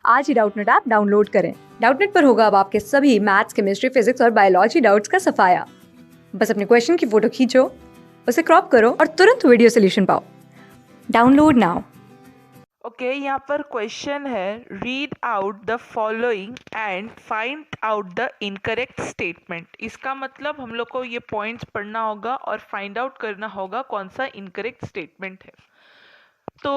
आज ही Doubtnut app download करें। Doubtnut पर होगा अब आपके सभी मैथ्स, केमिस्ट्री, फिजिक्स और बायोलॉजी डाउट्स का सफाया। बस अपने क्वेश्चन की फोटो खींचो, उसे क्रॉप करो और तुरंत वीडियो सोल्यूशन पाओ। Download now. ओके, यहाँ पर क्वेश्चन है, read out the following and find out the incorrect statement. इसका मतलब हम लोग को ये पॉइंट्स पढ़ना होगा और फाइंड आउट करना होगा कौन सा इनकरेक्ट स्टेटमेंट है। तो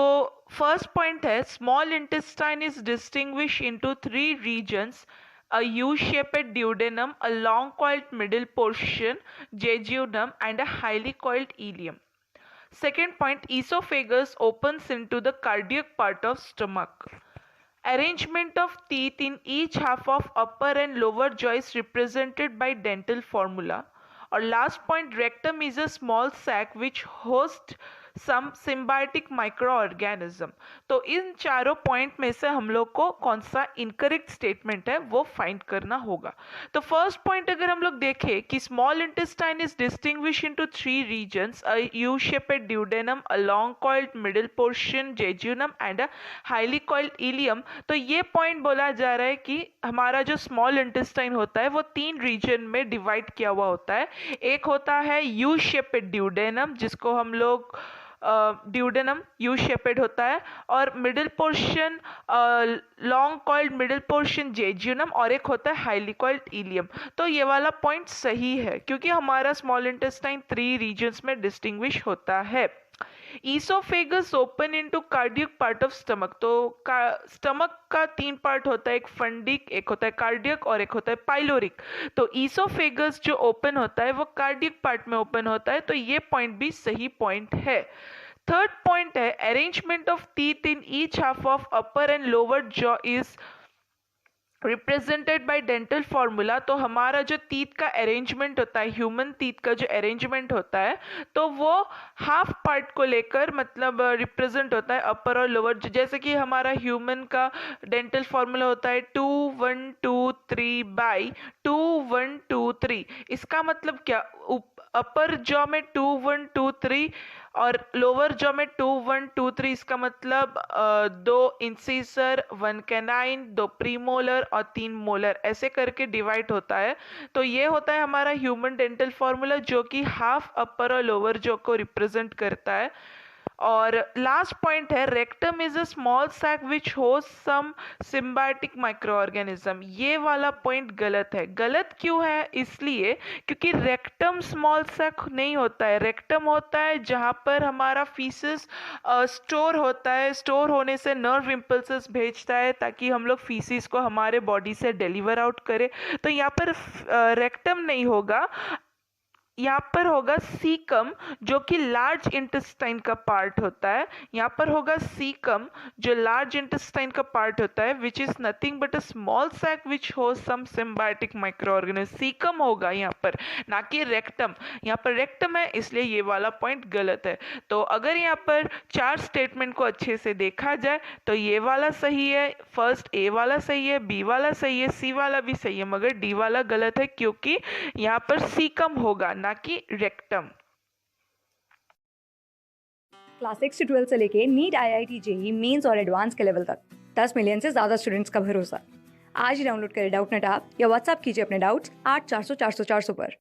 फर्स्ट पॉइंट है, small intestine is distinguish into 3 regions, a U-shaped duodenum, a long coiled middle portion, jejunum, and a highly coiled ileum. Second point, esophagus opens into the cardiac part of stomach. Arrangement of teeth in each half of upper and lower jaw is represented by dental formula. Or last point, rectum is a small sac which hosts some symbiotic microorganism. तो इन चारों point में से हम लोग को कौन सा incorrect statement है वो फाइंड करना होगा। तो फर्स्ट पॉइंट अगर हम लोग देखें कि small intestine is distinguish into 3 regions, a U shaped duodenum, a long coiled middle portion jejunum and a highly coiled ileum. तो ये पॉइंट बोला जा रहा है कि हमारा जो स्मॉल इंटेस्टाइन होता है वो 3 रीजन में डिवाइड किया हुआ होता है। एक होता है यू शेपेड ड्यूडेनम, जिसको हम लोग ड्यूडेनम यू शेपेड होता है, और middle portion long coiled middle portion jejunum, और एक होता है हाईली कॉइल्ड इलियम। तो ये वाला पॉइंट सही है क्योंकि हमारा स्मॉल इंटेस्टाइन 3 रीजन्स में डिस्टिंग्विश होता है। Oesophagus open into cardiac part of stomach. तो स्टमक का 3 पार्ट होता है, एक फंडिक, एक होता है कार्डियक और एक होता है पाइलोरिक। तो ईसोफेगस जो ओपन होता है वो कार्डियक पार्ट में ओपन होता है, तो ये पॉइंट भी सही पॉइंट है। थर्ड पॉइंट है, arrangement of teeth in each half of upper and lower jaw is represented by dental formula. तो हमारा जो टीथ का अरेंजमेंट होता है, ह्यूमन टीथ का जो अरेंजमेंट होता है, तो वो हाफ पार्ट को लेकर मतलब रिप्रेजेंट होता है, अपर और लोअर। जैसे कि हमारा ह्यूमन का डेंटल फॉर्मूला होता है 2 1 2 3 बाई 2 1 2 3। इसका मतलब क्या, अपर जॉ में 2 1 2 3 और लोअर जॉ में 2 1 2 3। इसका मतलब 2 इंसिसर, 1 कैनाइन, 2 प्रीमोलर और 3 मोलर, ऐसे करके डिवाइड होता है। तो ये होता है हमारा ह्यूमन डेंटल फॉर्मूला, जो कि हाफ अपर और लोअर जॉ को रिप्रेजेंट करता है। और लास्ट पॉइंट है, rectum is a small sac which host some symbiotic micro organism. ये वाला पॉइंट गलत है। गलत क्यों है? इसलिए क्योंकि रेक्टम स्मॉल सैक नहीं होता है। रेक्टम होता है जहाँ पर हमारा फीसिस स्टोर होता है। स्टोर होने से नर्व इम्पल्सेस भेजता है ताकि हम लोग फीसिस को हमारे बॉडी से डिलीवर आउट करें। तो यहाँ पर रेक्टम नहीं होगा, यहाँ पर होगा सीकम, जो कि लार्ज इंटेस्टाइन का पार्ट होता है। यहाँ पर होगा सीकम, जो लार्ज इंटेस्टाइन का पार्ट होता है, which is nothing but a small sac which होज some symbiotic micro organism. Caecum होगा यहाँ पर, ना कि रेक्टम। यहाँ पर रेक्टम है, इसलिए ये वाला पॉइंट गलत है। तो अगर यहाँ पर 4 स्टेटमेंट को अच्छे से देखा जाए तो ये वाला सही है, फर्स्ट ए वाला सही है, बी वाला सही है, सी वाला भी सही है, मगर डी वाला गलत है क्योंकि यहाँ पर सीकम होगा, ना कि रेक्टम। क्लास 6 से 12 से लेके नीट, IIT, JEE मेंस और एडवांस के लेवल तक 10 मिलियन से ज्यादा स्टूडेंट्स का भरोसा। आज ही डाउनलोड करें डाउटनेट ऐप या व्हाट्सएप कीजिए अपने डाउट्स 8400 400 400 पर।